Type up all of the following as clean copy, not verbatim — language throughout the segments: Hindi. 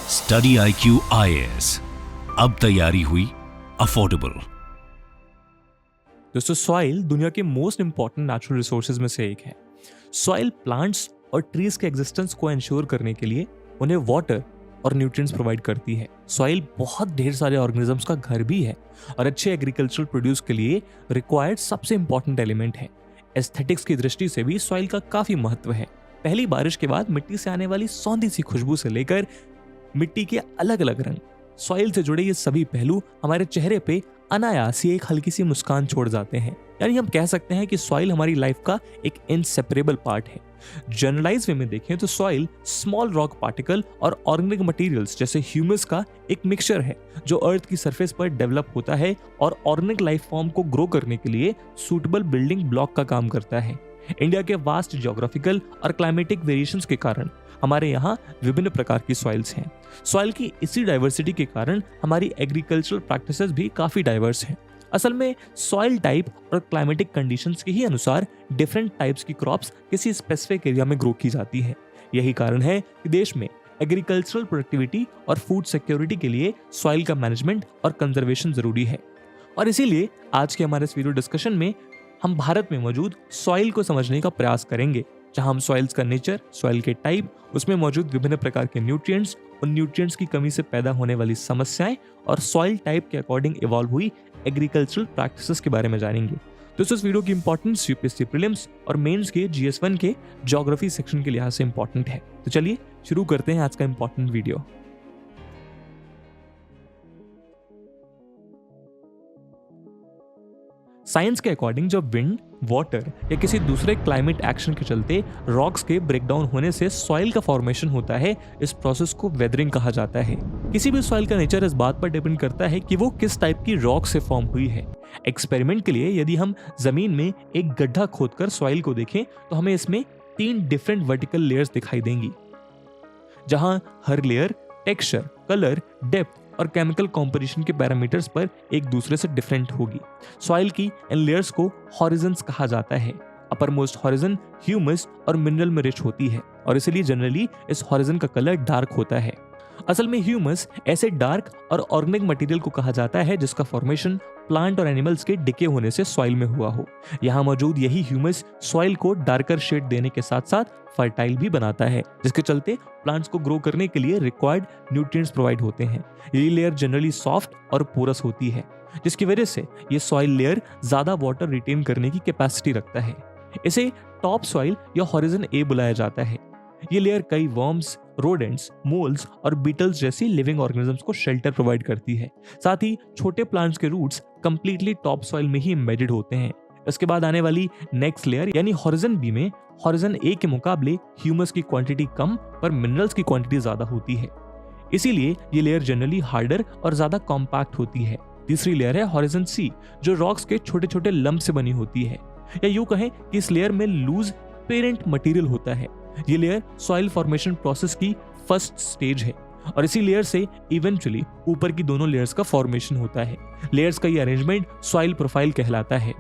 स्टडी IQ IAS, अब तैयारी हुई अफोर्डेबल। दोस्तों, सॉइल दुनिया के मोस्ट इंपॉर्टेंट नेचुरल रिसोर्सेज में से एक है। सॉइल प्लांट्स और ट्रीज के एग्जिस्टेंस को इंश्योर करने के लिए उन्हें वाटर और न्यूट्रिएंट्स प्रोवाइड करती है। सॉइल बहुत ढेर सारे ऑर्गेनिजम्स का घर भी है और अच्छे एग्रीकल्चरल प्रोड्यूस के लिए रिक्वायर्ड सबसे इंपॉर्टेंट एलिमेंट है। एस्थेटिक्स की दृष्टि से भी सॉइल का काफी महत्व है। पहली बारिश के बाद मिट्टी से आने वाली सौंधी सी खुशबू से लेकर मिट्टी के अलग अलग रंग, सॉइल से जुड़े ये सभी पहलू हमारे चेहरे पे अनायास ही एक हल्की सी मुस्कान छोड़ जाते हैं। यानी हम कह सकते हैं कि सॉइल हमारी लाइफ का एक इनसेपरेबल पार्ट है। जनरलाइज वे में देखें तो सॉइल स्मॉल रॉक पार्टिकल और ऑर्गेनिक मटेरियल्स जैसे ह्यूमस का एक मिक्सचर है जो अर्थ की सरफेस पर डेवलप होता है और ऑर्गेनिक लाइफ फॉर्म को ग्रो करने के लिए सूटेबल बिल्डिंग ब्लॉक का काम करता है। इंडिया के वास्ट ज्योग्राफिकल और क्लाइमेटिक वेरिएशंस के कारण हमारे यहाँ विभिन्न प्रकार की सॉइल्स हैं। सॉइल की इसी डाइवर्सिटी के कारण हमारी एग्रीकल्चरल प्रैक्टिसेस भी काफी डाइवर्स हैं। असल में सॉइल टाइप और क्लाइमेटिक कंडीशंस के ही अनुसार डिफरेंट टाइप्स की क्रॉप्स किसी स्पेसिफिक एरिया में ग्रो की जाती है। यही कारण है कि देश में एग्रीकल्चरल प्रोडक्टिविटी और फूड सिक्योरिटी के लिए सॉइल का मैनेजमेंट और कंजर्वेशन जरूरी है। और इसीलिए आज के हमारे इस वीडियो डिस्कशन में हम भारत में मौजूद सॉइल को समझने का प्रयास करेंगे, जहां हम सॉइल्स का नेचर, सॉइल के टाइप, उसमें मौजूद विभिन्न प्रकार के न्यूट्रिएंट्स, उन न्यूट्रिएंट्स की कमी से पैदा होने वाली समस्याएं और सॉइल टाइप के अकॉर्डिंग इवॉल्व हुई एग्रीकल्चरल प्रैक्टिसेस के बारे में जानेंगे। तो इस वीडियो की इंपॉर्टेंस यूपीएससी प्रीलिम्स और मेंस के GS1 के ज्योग्राफी सेक्शन के लिहाज से इंपॉर्टेंट है। तो चलिए शुरू करते हैं आज का इंपॉर्टेंट वीडियो। साइंस के अकॉर्डिंग जब विंड, वाटर या किसी दूसरे क्लाइमेट एक्शन के चलते रॉक्स के ब्रेकडाउन होने से सॉइल का फॉर्मेशन होता है, इस प्रोसेस को वेदरिंग कहा जाता है। किसी भी सॉइल का नेचर इस बात पर डिपेंड करता है कि वो किस टाइप की रॉक से फॉर्म हुई है। एक्सपेरिमेंट के लिए यदि हम जमीन में एक गड्ढा खोदकर सॉइल को देखें तो हमें इसमें 3 डिफरेंट वर्टिकल लेयर्स दिखाई देंगी, जहां हर लेयर टेक्सचर, कलर, डेप्थ और केमिकल कॉम्पोजिशन के पैरामीटर्स पर एक दूसरे से डिफरेंट होगी। सॉइल की इन लेयर्स को हॉरिजन्स कहा जाता है। अपर मोस्ट हॉरिजन ह्यूमस और मिनरल में रिच होती है और इसीलिए जनरली इस हॉरिजन का कलर डार्क होता है। असल में ह्यूमस ऐसे डार्क और ऑर्गेनिक मटेरियल को कहा जाता है जिसका फॉर्मेशन प्लांट और एनिमल्स के डिके होने से सॉइल में हुआ हो। यहाँ मौजूद यही ह्यूमस सॉइल को डार्कर शेड देने के साथ साथ फर्टाइल भी बनाता है, जिसके चलते प्लांट्स को ग्रो करने के लिए रिक्वायर्ड न्यूट्रिएंट्स प्रोवाइड होते हैं। ये लेयर जनरली सॉफ्ट और पोरस होती है, जिसकी वजह से ये सॉइल लेयर ज्यादा वाटर रिटेन करने की कैपेसिटी रखता है। इसे टॉप सॉइल या हॉरिजन ए बुलाया जाता है। ये लेयर कई वर्म्स, रोडेंट्स, मोल्स और बीटल्स जैसी लिविंग ऑर्गेनिजम्स को शेल्टर प्रोवाइड करती है। साथ ही छोटे प्लांट्स के रूट्स कंप्लीटली टॉप सॉइल में ही एम्बेडेड होते हैं। इसके बाद आने वाली नेक्स्ट लेयर यानी हॉरिजन बी में हॉरिजन ए के मुकाबले ह्यूमस की क्वांटिटी कम पर मिनरल्स की क्वांटिटी ज्यादा होती है। इसीलिए ये लेयर जनरली हार्डर और ज्यादा कॉम्पैक्ट होती है। तीसरी लेयर है हॉरिजन सी, जो रॉक्स के छोटे छोटे लंप से बनी होती है, या यूं कहें कि इस लेयर में लूज पेरेंट मटेरियल होता है। ये लेयर सॉइल फॉर्मेशन प्रोसेस की फर्स्ट स्टेज है और इसी लेयर से इवेंचुअली ऊपर की दोनों लेयर्स का फॉर्मेशन होता है। लेयर्स का ये अरेंजमेंट सॉइल प्रोफाइल कहलाता है।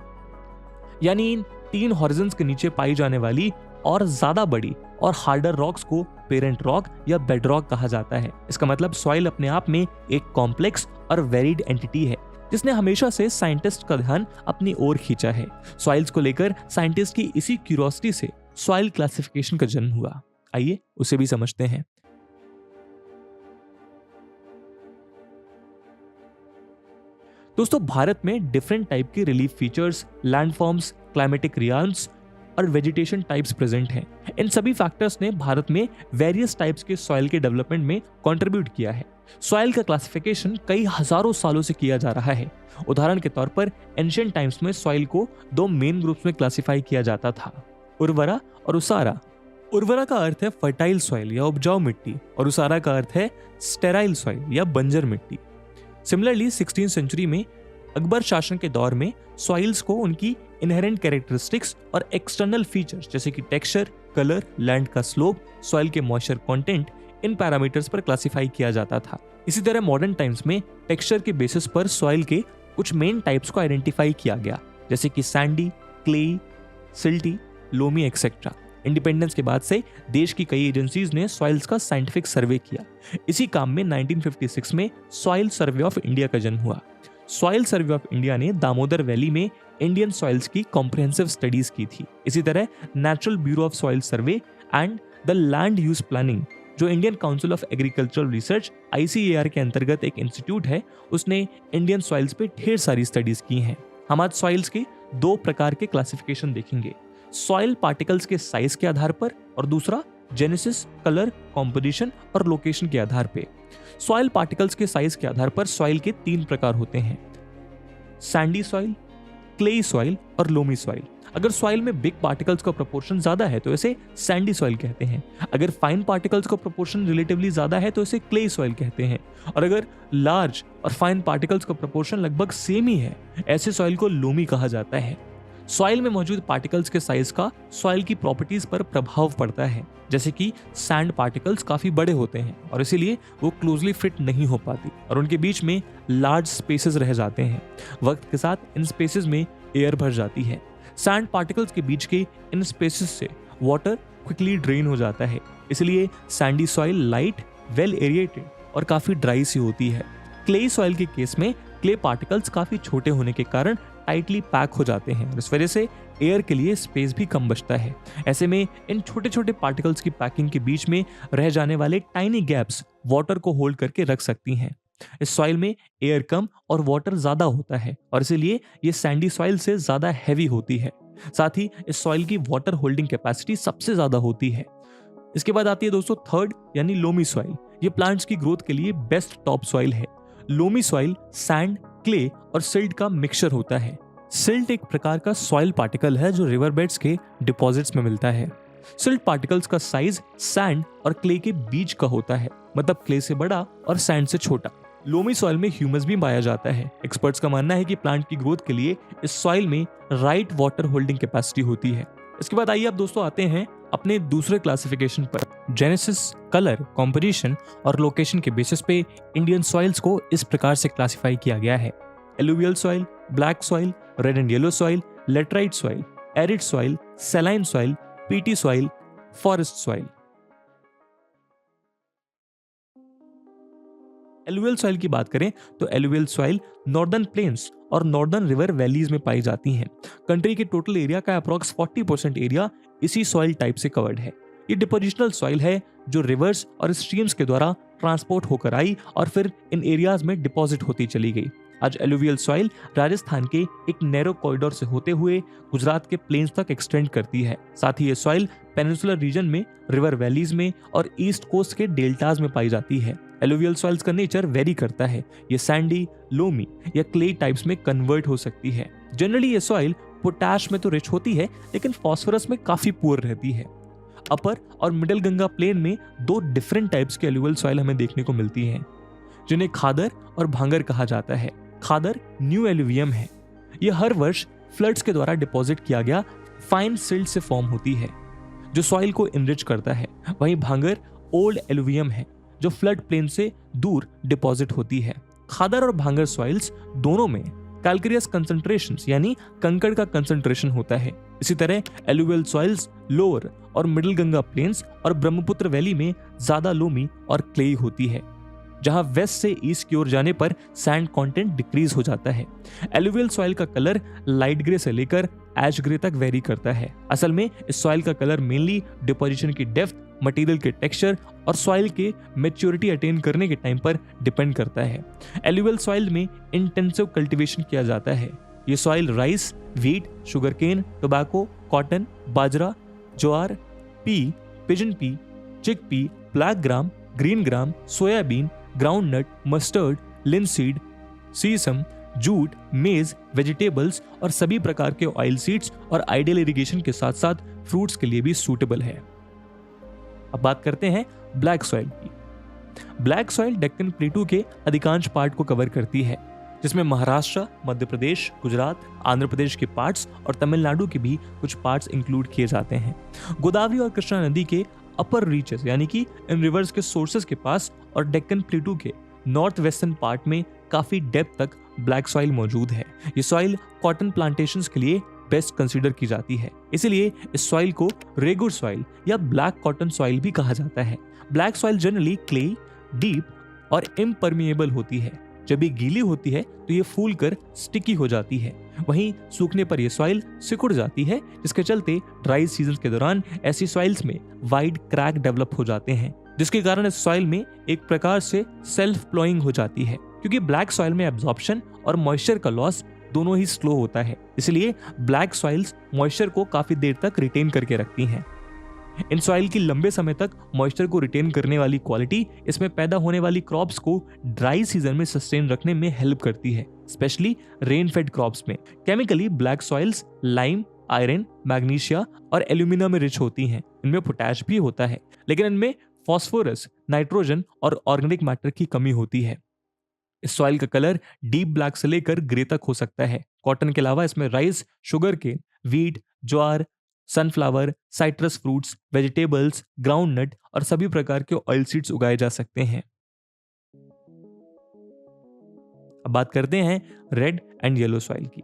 यानी इन 3 हॉरिजन्स के नीचे पाई जाने वाली और ज्यादा बड़ी और हार्डर रॉक्स को पेरेंट रॉक या बेड रॉक कहा जाता है। इसका मतलब सॉइल अपने आप में एक कॉम्प्लेक्स और वेरिड एंटिटी है, जिसने हमेशा से साइंटिस्ट का ध्यान अपनी ओर खींचा है। सॉइल्स को लेकर साइंटिस्ट की इसी क्यूरियोसिटी से सॉइल क्लासिफिकेशन का जन्म हुआ। आइए उसे भी समझते हैं। दोस्तों, भारत में डिफरेंट टाइप के रिलीफ फीचर्स, लैंडफॉर्म्स, क्लाइमेटिक रियाल्म्स और वेजिटेशन टाइप्स प्रेजेंट हैं। इन सभी फैक्टर्स ने भारत में वेरियस टाइप्स के सॉइल के डेवलपमेंट में कंट्रीब्यूट किया है। सॉइल का क्लासिफिकेशन कई हजारों सालों से किया जा रहा है। उदाहरण के तौर पर एंशिएंट टाइम्स में सॉइल को 2 मेन ग्रुप्स में क्लासिफाई किया जाता था, उर्वरा और उसारा। उर्वरा का अर्थ है फर्टाइल सॉइल या उपजाऊ मिट्टी और उसारा का अर्थ है स्टेराइल सॉइल या बंजर मिट्टी। सिमिलरली 16वीं सेंचुरी में अकबर शासन के दौर में सॉइल्स को उनकी इनहेरेंट कैरेक्टरिस्टिक्स और एक्सटर्नल फीचर्स जैसे कि टेक्सचर, कलर, लैंड का स्लोप, सॉइल के मॉइस्चर कंटेंट, इन पैरामीटर्स पर क्लासिफाई किया जाता था। इसी तरह मॉडर्न टाइम्स में टेक्सचर के बेसिस पर सॉइल के कुछ मेन टाइप्स को आइडेंटिफाई किया गया, जैसे कि sandy, clayey, silty, loamy etcetera. Independence के बाद से देश की कई एजेंसीज ने सॉइल्स का साइंटिफिक सर्वे किया। इसी काम में 1956 में सॉइल सर्वे ऑफ इंडिया का जन्म हुआ। सॉइल सर्वे ऑफ इंडिया ने दामोदर वैली में इंडियन सॉइल्स की कॉम्प्रिहेंसिव स्टडीज की थी। इसी तरह national bureau of soil survey and the land use planning, जो Indian council of agricultural research ICAR के अंतर्गत एक इंस्टीट्यूट है, उसने इंडियन सॉइल्स पे ढेर सारी स्टडीज की हैं। हम आज सॉइल्स के दो प्रकार के क्लासिफिकेशन देखेंगे, सॉइल पार्टिकल्स के साइज के आधार पर और दूसरा जेनेसिस, कलर, कॉम्पोजिशन और लोकेशन के आधार पे। सॉइल पार्टिकल्स के साइज के आधार पर सॉइल के 3 प्रकार होते हैं, सैंडी सॉइल, क्लेई सॉइल और लोमी सॉइल। अगर सॉइल में बिग पार्टिकल्स का प्रोपोर्शन ज्यादा है तो इसे सैंडी सॉइल कहते हैं। अगर फाइन पार्टिकल्स का प्रोपोर्शन रिलेटिवली ज्यादा है तो इसे क्लेई सॉइल कहते हैं। और अगर लार्ज और फाइन पार्टिकल्स का प्रोपोर्शन लगभग सेम ही है, ऐसे सॉइल को लोमी कहा जाता है। सॉइल में मौजूद पार्टिकल्स के साइज का सॉइल की प्रॉपर्टीज पर प्रभाव पड़ता है, जैसे कि सैंड पार्टिकल्स काफी बड़े होते हैं और इसीलिए वो क्लोजली फिट नहीं हो पाती और उनके बीच में लार्ज स्पेसेस रह जाते हैं। वक्त के साथ इन स्पेसेस में एयर भर जाती है। सैंड पार्टिकल्स के बीच के इन स्पेसेस से वाटर क्विकली ड्रेन हो जाता है, इसलिए Sandy soil light, well aerated और काफी ड्राई सी होती है। क्ले सॉइल के केस में क्ले पार्टिकल्स काफी छोटे होने के कारण टाइटली पैक हो जाते हैं। इस वजह से एयर के लिए स्पेस भी कम बचता है। ऐसे में इन छोटे छोटे पार्टिकल्स की पैकिंग के बीच में रह जाने वाले टाइनी गैप्स वाटर को होल्ड करके रख सकती हैं। इस सॉइल में एयर कम और वाटर ज्यादा होता है और इसीलिए ये सैंडी सॉइल से ज्यादा हैवी होती है। साथ ही इस सॉइल की वाटर होल्डिंग कैपेसिटी सबसे ज्यादा होती है। इसके बाद आती है दोस्तों थर्ड यानी लोमी सॉइल। ये प्लांट्स की ग्रोथ के लिए बेस्ट टॉप सॉइल है। लोमी सॉइल सैंड, क्ले और सिल्ट का मिक्सचर होता है। सिल्ट एक प्रकार का सॉइल पार्टिकल है जो रिवर बेड्स के डिपॉजिट्स में मिलता है। सिल्ट पार्टिकल्स का साइज सैंड और क्ले के बीच का होता है, मतलब क्ले से बड़ा और सैंड से छोटा। लोमी सॉइल में ह्यूमस भी पाया जाता है। एक्सपर्ट्स का मानना है कि प्लांट की ग्रोथ के लिए इस सॉइल में राइट वाटर होल्डिंग कैपेसिटी होती है। इसके बाद आइए अब दोस्तों आते हैं अपने दूसरे क्लासिफिकेशन पर। जेनेसिस, कलर, कॉम्पोजिशन और लोकेशन के बेसिस पे इंडियन सॉइल्स को इस प्रकार से क्लासिफाई किया गया है: alluvial soil, black soil, red and yellow soil, laterite soil, arid soil, saline soil, PT soil, forest soil. Alluvial soil की बात करें तो एलुवियल सॉइल नॉर्दर्न प्लेन्स और नॉर्दर्न रिवर वैलीज में पाई जाती हैं। कंट्री के टोटल एरिया का अप्रॉक्स 40% एरिया इसी सॉइल टाइप से कवर्ड है। ये डिपोजिशनल सॉइल है जो रिवर्स और स्ट्रीम्स के द्वारा ट्रांसपोर्ट होकर आई और फिर इन एरियाज में डिपॉजिट होती चली गई। आज एलुवियल सॉइल राजस्थान के एक नैरो कॉरिडोर से होते हुए गुजरात के प्लेन्स तक एक्सटेंड करती है। साथ ही ये सॉइल पेनिनसुलर रीजन में, रिवर वैलीज में और ईस्ट कोस्ट के डेल्टाज में पाई जाती है। एलुवियल सॉइल्स का नेचर वेरी करता है। ये सैंडी, लोमी या क्ले टाइप्स में कन्वर्ट हो सकती है। जनरली ये सॉइल पोटैश में तो रिच होती है लेकिन फास्फोरस में काफी पुअर रहती है। अपर और मिडिल गंगा प्लेन में 2 डिफरेंट टाइप्स के एलुवियल सॉइल हमें देखने को मिलती हैं, जिन्हें खादर और भांगर कहा जाता है। खादर न्यू एलुवियम है। यह हर वर्ष फ्लड्स के द्वारा डिपॉजिट किया गया फाइन सिल्ट से फॉर्म होती है जो सॉइल को इनरिच करता है। वहीं भांगर ओल्ड एलुवियम है जो फ्लड प्लेन से दूर डिपॉजिट होती है। खादर और भांगर सॉइल्स दोनों में कैल्केरियस कंसंट्रेशंस यानी कंकड़ का कंसंट्रेशन होता है। इसी तरह एलुवियल सॉइल्स लोअर और मिडिल गंगा प्लेन्स और ब्रह्मपुत्र वैली में ज्यादा लोमी और क्लेई होती है, जहां वेस्ट से ईस्ट की ओर जाने पर सैंड कंटेंट डिक्रीज हो जाता है। एलुवियल सॉइल का कलर लाइट ग्रे से लेकर एश ग्रे तक वेरी करता है। असल में इस सॉइल का कलर मेनली डिपोजिशन की डेप्थ, मटेरियल के टेक्सचर और सॉइल के मैच्योरिटी अटेन करने के टाइम पर डिपेंड करता है। एलुवियल सॉइल में इंटेंसिव कल्टीवेशन किया जाता है। ये soil rice, wheat, sugarcane, tobacco, cotton, बाजरा, ज्वार, pea, pigeon pea, chick pea, black gram, green gram, soybean, groundnut, mustard, linseed, sesame, jute, maize, vegetables और सभी प्रकार के ऑयल सीड्स और आइडियल इरिगेशन के साथ साथ फ्रूट्स के लिए भी सूटेबल है। अब बात करते हैं ब्लैक सॉइल की। ब्लैक सॉइल डेक्कन प्लेटू के अधिकांश पार्ट को कवर करती है, जिसमें महाराष्ट्र, मध्य प्रदेश, गुजरात, आंध्र प्रदेश के पार्ट्स और तमिलनाडु के भी कुछ पार्ट्स इंक्लूड किए जाते हैं। गोदावरी और कृष्णा नदी के अपर रीचेस यानी कि इन रिवर्स के सोर्सेस के पास और डेक्कन प्लेटू के नॉर्थ वेस्टर्न पार्ट में काफी डेप्थ तक ब्लैक सॉइल मौजूद है। ये सॉइल कॉटन प्लांटेशंस के लिए बेस्ट कंसीडर की जाती है। इसलिए इस सॉइल को रेगुर सॉइल या ब्लैक कॉटन सॉइल भी कहा जाता है। Black soil generally clay, deep और इम्परमिएबल होती है। जब ये गीली होती है तो ये फूल कर स्टिकी हो जाती है। वहीं सूखने पर यह सॉइल सिकुड़ जाती है, जिसके चलते ड्राई सीजन के दौरान ऐसी सॉइल्स में वाइड क्रैक डेवलप हो जाते हैं, जिसके कारण इस सॉइल में एक प्रकार से सेल्फ प्लोइंग हो जाती है। क्योंकि ब्लैक सॉइल में एब्जॉर्प्शन और मॉइस्चर का लॉस दोनों ही स्लो होता है, इसलिए ब्लैक सॉइल्स मॉइस्चर को काफी देर तक रिटेन करके रखती हैं। इन सॉइल की लंबे समय तक मॉइस्चर को रिटेन करने वाली क्वालिटी इसमें पैदा होने वाली क्रॉप्स को ड्राई सीजन में सस्टेन रखने में हेल्प करती है, स्पेशली रेन फेड क्रॉप्स में। Chemically black soils lime, iron, magnesia और एल्यूमिना में रिच होती हैं। इनमें पोटैश भी होता है, लेकिन इनमें फॉस्फोरस, नाइट्रोजन और ऑर्गेनिक मैटर की कमी होती है। इस सॉइल का कलर डीप ब्लैक से लेकर ग्रे तक हो सकता है। कॉटन के अलावा इसमें राइस, शुगर केन, वीट, ज्वार, sunflower, citrus fruits, vegetables, ground nut और सभी प्रकार के ऑयल सीड्स उगाए जा सकते हैं। अब बात करते हैं रेड एंड येलो सॉइल की।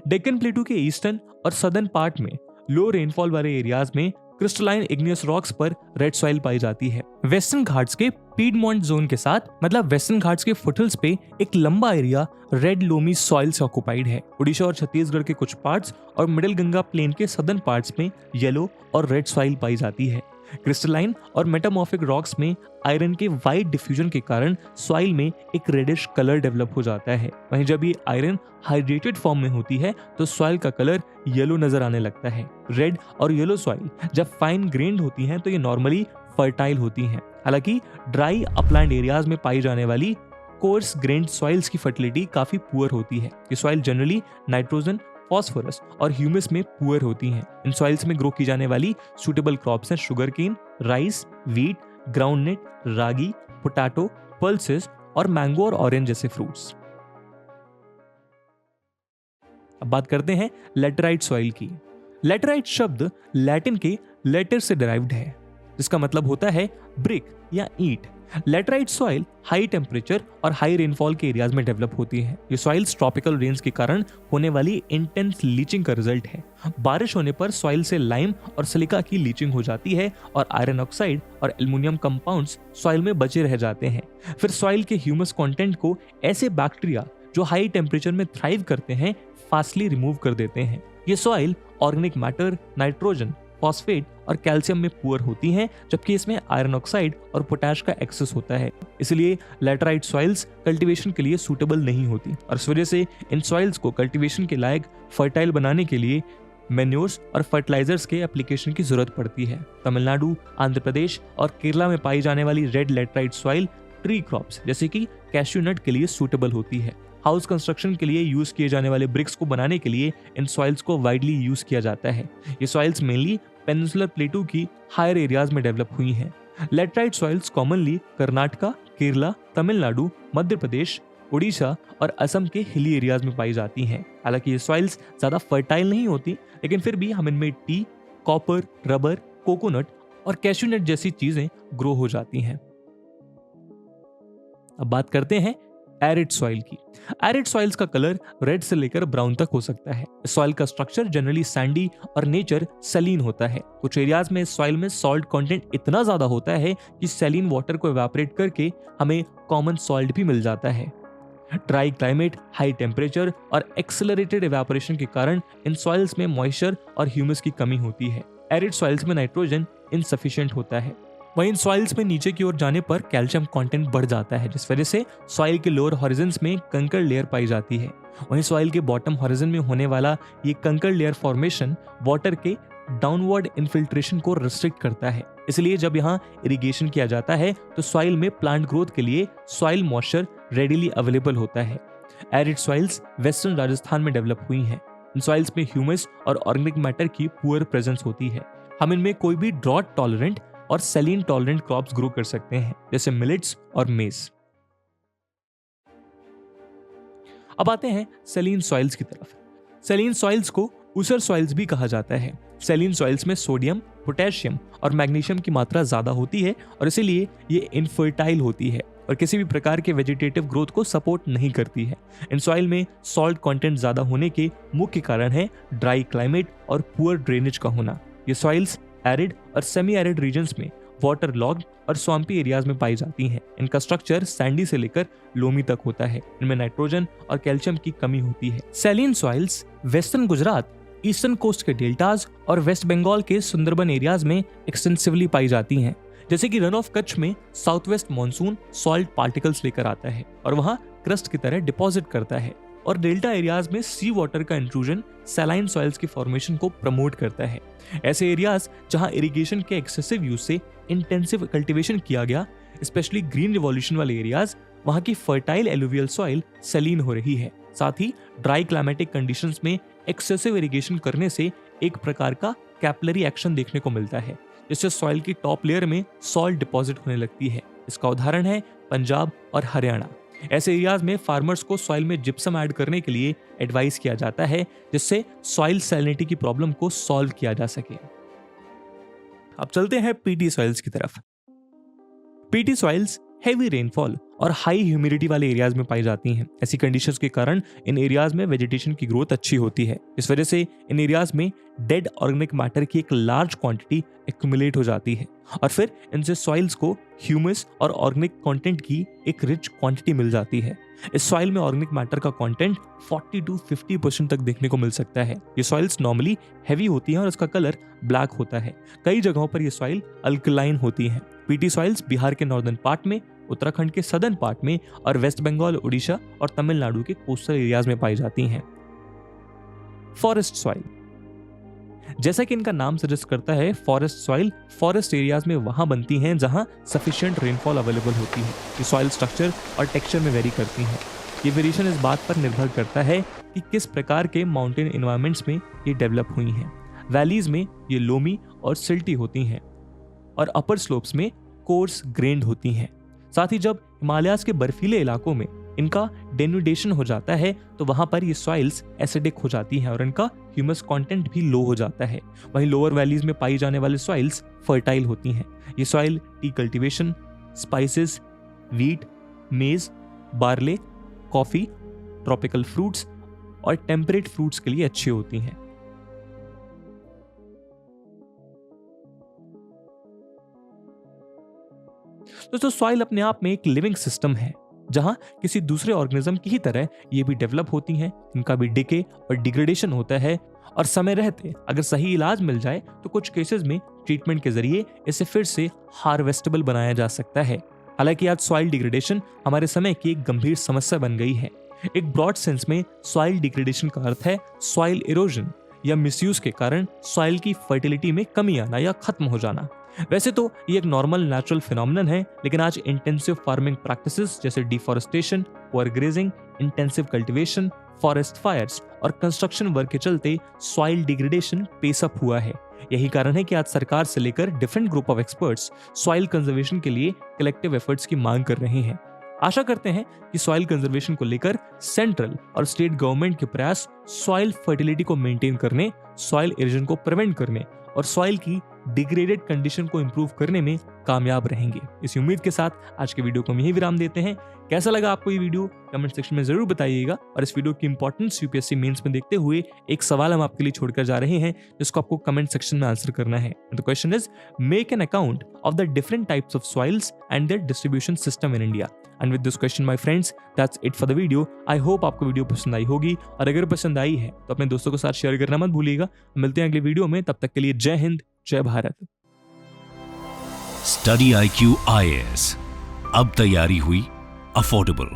डेक्कन प्लेटू के ईस्टर्न और सदर्न पार्ट में लो रेनफॉल वाले एरियाज में क्रिस्टलाइन इग्नियस रॉक्स पर रेड सॉइल पाई जाती है। वेस्टर्न घाट्स के पीडमोंट जोन के साथ, मतलब वेस्टर्न घाट्स के फुटहिल्स पे एक लंबा एरिया रेड लोमी सॉइल से ऑक्युपाइड है। उड़ीसा और छत्तीसगढ़ के कुछ पार्ट्स और मिडिल गंगा प्लेन के सदर्न पार्ट्स में येलो और रेड सॉइल पाई जाती है। क्रिस्टलाइन और मेटामॉर्फिक रॉक्स में आयरन के वाइड डिफ्यूजन के कारण सॉइल में एक रेडिश कलर डेवलप हो जाता है। वहीं जब ये आयरन हाइड्रेटेड फॉर्म में होती है तो सॉइल का कलर येलो नजर आने लगता है। रेड और येलो सॉइल जब फाइन ग्रेन्ड होती हैं तो ये नॉर्मली फर्टाइल होती हैं। हालांकि ड्राई अपलैंड एरियाज में पाई जाने वाली कोर्स ग्रेन्ड सॉइल्स की फर्टिलिटी काफी पुअर होती है। ये सॉइल जनरली नाइट्रोजन, फॉस्फोरस और ह्यूमस में पुअर होती हैं। इन सॉइल्स में ग्रो की जाने वाली सूटेबल क्रॉप्स हैं sugar cane, rice, wheat, groundnut, रागी, पोटैटो, पल्सेस और मैंगो और ऑरेंज जैसे फ्रूट्स। अब बात करते हैं लेटराइट सॉइल की। लेटराइट शब्द लैटिन के लेटर से डिराइव्ड है, जिसका मतलब होता है ब्रिक या ईंट। लेटराइट सॉइल हाई टेम्परेचर और हाई रेनफॉल के एरियाज में डेवलप होती है। ये सॉइल्स ट्रॉपिकल रेन्स के कारण होने वाली इंटेंस लीचिंग का रिजल्ट है। बारिश होने पर सॉइल से लाइम और सिलिका की लीचिंग हो जाती है और आयरन ऑक्साइड और एल्युमिनियम कंपाउंड्स सॉइल में बचे रह जाते हैं। फिर सॉइल के ह्यूमस कंटेंट को ऐसे बैक्टीरिया जो हाई टेम्परेचर में थ्राइव करते हैं फास्टली रिमूव कर देते हैं। ये soil organic matter, nitrogen, phosphate और कैल्शियम में पुअर होती हैं, जबकि इसमें आयरन ऑक्साइड और पोटैश का एक्सेस होता है। इसलिए लेटराइट सॉइल्स कल्टीवेशन के लिए सूटेबल नहीं होती और इस वजह से इन सॉइल्स को कल्टीवेशन के लायक फर्टाइल बनाने के लिए मैन्योर्स और फर्टिलाइजर्स के एप्लीकेशन की जरूरत पड़ती है। तमिलनाडु, आंध्र प्रदेश और केरला में पाई जाने वाली red laterite soil tree crops जैसे कि कैश्यू नट के लिए सूटेबल होती है। हाउस कंस्ट्रक्शन के लिए यूज किए जाने वाले ब्रिक्स को बनाने के लिए इन सॉइल्स को वाइडली यूज किया जाता है। ये सॉइल्स मेनली पेनिनसुलर प्लेटू की हायर एरियाज में डेवलप हुई हैं। Laterite soils commonly Karnataka, Kerala, Tamil Nadu, Madhya Pradesh, Orissa और असम के हिली एरियाज में पाई जाती हैं। हालांकि ये सॉइल्स ज्यादा फर्टाइल नहीं होती, लेकिन फिर भी हम इनमें टी, कॉपर, रबर, कोकोनट और कैश्यू नट जैसी चीजें ग्रो हो जाती हैं। अब बात करते हैं एरिड सॉइल की। एरिड सॉइल्स का कलर रेड से लेकर ब्राउन तक हो सकता है। इस सॉइल का स्ट्रक्चर जनरली सैंडी और नेचर सलीन होता है। कुछ एरियाज में इस सॉइल में सॉल्ट कंटेंट इतना ज्यादा होता है कि सैलिन वाटर को इवेपोरेट करके हमें कॉमन सॉल्ट भी मिल जाता है। ड्राई क्लाइमेट, हाई टेम्परेचर और एक्सेलरेटेड इवेपोरेशन के कारण इन सॉइल्स में मॉइस्चर और ह्यूमस की कमी होती है। एरिड सॉइल्स में नाइट्रोजन इनसफिशिएंट होता है। वहीं इन सॉइल्स में नीचे की ओर जाने पर कैल्शियम कंटेंट बढ़ जाता है, जिस वजह से सॉइल के लोअर हॉरिजन्स में कंकड़ लेयर पाई जाती है। वहीं सॉइल के बॉटम हॉरिजन में होने वाला ये कंकड़ लेयर फॉर्मेशन वाटर के डाउनवर्ड इन्फिल्ट्रेशन को रिस्ट्रिक्ट करता है। इसलिए जब यहाँ इरिगेशन किया जाता है तो सॉइल में प्लांट ग्रोथ के लिए सॉइल मॉइस्चर रेडिली अवेलेबल होता है। एरिड सॉइल्स वेस्टर्न राजस्थान में डेवलप हुई हैं। इन सॉइल्स में ह्यूमस और ऑर्गेनिक मैटर की पुअर प्रेजेंस होती है। हम इनमें कोई भी ड्रॉट टॉलरेंट और सैलिन टॉलरेंट क्रॉप्स ग्रो कर सकते हैं, जैसे मिलेट्स और मेज। अब आते हैं सैलिन सॉइल्स की तरफ। सैलिन सॉइल्स को ऊसर सॉइल्स भी कहा जाता है। सैलिन सॉइल्स में सोडियम, पोटेशियम और मैग्नीशियम की मात्रा ज्यादा होती है और इसीलिए ये इनफर्टाइल होती है और किसी भी प्रकार के वेजिटेटिव ग्रोथ को सपोर्ट नहीं करती है। इन सॉइल में सॉल्ट कंटेंट ज्यादा होने के मुख्य कारण है ड्राई क्लाइमेट और पुअर ड्रेनेज का होना। ये सॉइल्स एरिड और सेमी एरिड रीजन्स में, वाटर लॉग्ड और स्वाम्पी एरियाज में पाई जाती हैं। इनका स्ट्रक्चर सैंडी से लेकर लोमी तक होता है। इनमें नाइट्रोजन और कैल्शियम की कमी होती है। Saline soils western Gujarat, eastern coast के डेल्टाज और वेस्ट बंगाल के सुंदरबन एरियाज में एक्सटेंसिवली पाई जाती हैं। जैसे कि रन ऑफ कच्छ में south west monsoon salt particles लेकर आता है और वहां क्रस्ट की तरह डिपॉजिट करता है, और डेल्टा एरियाज में सी वाटर का इंट्रूजन सैलाइन सॉइल्स की फॉर्मेशन को प्रमोट करता है। ऐसे एरियाज जहां इरिगेशन के एक्सेसिव यूज से इंटेंसिव कल्टीवेशन किया गया, स्पेशली ग्रीन रिवॉल्यूशन वाले एरियाज, वहां की फर्टाइल एलुवियल सॉइल सैलीन हो रही है। साथ ही ड्राई क्लाइमेटिक कंडीशंस में एक्सेसिव इरिगेशन करने से एक प्रकार का कैपिलरी एक्शन देखने को मिलता है, जिससे सॉइल की टॉप लेयर में सॉल्ट डिपॉजिट होने लगती है। इसका उदाहरण है पंजाब और हरियाणा। ऐसे एरियाज में फार्मर्स को सॉइल में जिप्सम ऐड करने के लिए एडवाइस किया जाता है, जिससे सॉइल सैलिनिटी की प्रॉब्लम को सॉल्व किया जा सके। अब चलते हैं पीटी सॉइल्स की तरफ। पीटी सॉइल्स हेवी रेनफॉल और हाई ह्यूमिडिटी वाले एरियाज में पाई जाती हैं। ऐसी कंडीशंस के कारण इन एरियाज में वेजिटेशन की ग्रोथ अच्छी होती है। इस वजह से इन एरियाज में डेड ऑर्गेनिक मैटर की एक लार्ज क्वांटिटी एक्यूमुलेट हो जाती है और फिर इनसे सॉइल्स को ह्यूमस और ऑर्गेनिक कंटेंट की एक रिच क्वांटिटी मिल जाती है। इस सॉइल में ऑर्गेनिक मैटर का कंटेंट 40 to 50% तक देखने को मिल सकता है। ये सॉइल्स नॉर्मली हैवी होती हैं और इसका कलर ब्लैक होता है। कई जगहों पर ये सॉइल अल्कलाइन होती हैं। पीटी सॉइल्स बिहार के नॉर्दर्न पार्ट में, उत्तराखंड के सदर्न पार्ट में और वेस्ट बंगाल, उड़ीसा और तमिलनाडु के कोस्टल एरियाज में पाई जाती हैं। फॉरेस्ट सॉइल, जैसा कि इनका नाम सजेस्ट करता है, फॉरेस्ट सॉइल फॉरेस्ट एरियाज में वहां बनती हैं जहां सफिशिएंट रेनफॉल अवेलेबल होती है। ये सॉइल स्ट्रक्चर और टेक्सचर में वेरी करती हैं। ये वेरिएशन इस बात पर निर्भर करता है कि किस प्रकार के माउंटेन एनवायरमेंट्स में ये डेवलप हुई हैं। वैलीज में ये लोमी और सिल्टी होती हैं और अपर स्लोप्स में कोर्स ग्रेन्ड होती हैं। साथ ही जब हिमालयाज के बर्फीले इलाकों में इनका डेनुडेशन हो जाता है तो वहां पर ये सॉइल्स एसिडिक हो जाती हैं और इनका ह्यूमस कंटेंट भी लो हो जाता है। वहीं लोअर वैलीज में पाई जाने वाले सॉइल्स फर्टाइल होती हैं। ये soil T cultivation, spices, wheat, मेज, बार्ले, कॉफी, ट्रॉपिकल फ्रूट्स और टेम्परेट फ्रूट्स के लिए अच्छी होती हैं। दोस्तों, सॉइल अपने आप में एक लिविंग सिस्टम है जहां किसी दूसरे ऑर्गेनिज्म की ही तरह ये भी डेवलप होती हैं। इनका भी डिके और डिग्रेडेशन होता है और समय रहते अगर सही इलाज मिल जाए तो कुछ केसेस में ट्रीटमेंट के जरिए इसे फिर से हार्वेस्टेबल बनाया जा सकता है। हालांकि आज सॉइल डिग्रेडेशन हमारे समय की एक गंभीर समस्या बन गई है। एक ब्रॉड सेंस में सॉइल डिग्रेडेशन का अर्थ है सॉइल इरोजन या मिसयूज के कारण सॉइल की फर्टिलिटी में कमी आना या खत्म हो जाना। वैसे तो ये एक नॉर्मल नेचुरल फिनोमिनन है, लेकिन आज इंटेंसिव फार्मिंग प्रैक्टिसेस जैसे deforestation, poor grazing, intensive cultivation, forest fires और कंस्ट्रक्शन वर्क के चलते सॉइल डिग्रेडेशन पेसअप हुआ है। यही कारण है कि आज सरकार से लेकर different group of experts soil conservation के लिए कलेक्टिव एफर्ट्स की मांग कर रहे हैं। आशा करते हैं कि सॉइल कंजर्वेशन को लेकर सेंट्रल और स्टेट गवर्नमेंट के प्रयास सॉइल फर्टिलिटी को मेंटेन करने, सॉइल इरोजन को प्रिवेंट करने और सॉइल की डिग्रेडेड कंडीशन को इंप्रूव करने में कामयाब रहेंगे। इस उम्मीद के साथ आज के वीडियो को हम यही विराम देते हैं। कैसा लगा आपको ये वीडियो कमेंट सेक्शन में जरूर बताइएगा और इस वीडियो की इंपॉर्टेंस यूपीएससी मेंस में देखते हुए एक सवाल हम आपके लिए छोड़कर जा रहे हैं जिसको आपको कमेंट सेक्शन में आंसर करना है। The question is, make an account of the different types of soils and there distribution system in India. And with this question my friends, that's it for the video. I hope आपको वीडियो पसंद आई होगी और अगर पसंद आई है तो अपने दोस्तों के साथ शेयर करना मत भूलिएगा। मिलते हैं अगले वीडियो में, तब तक के लिए जय हिंद, जय भारत। स्टडी IQ IAS, अब तैयारी हुई अफोर्डेबल।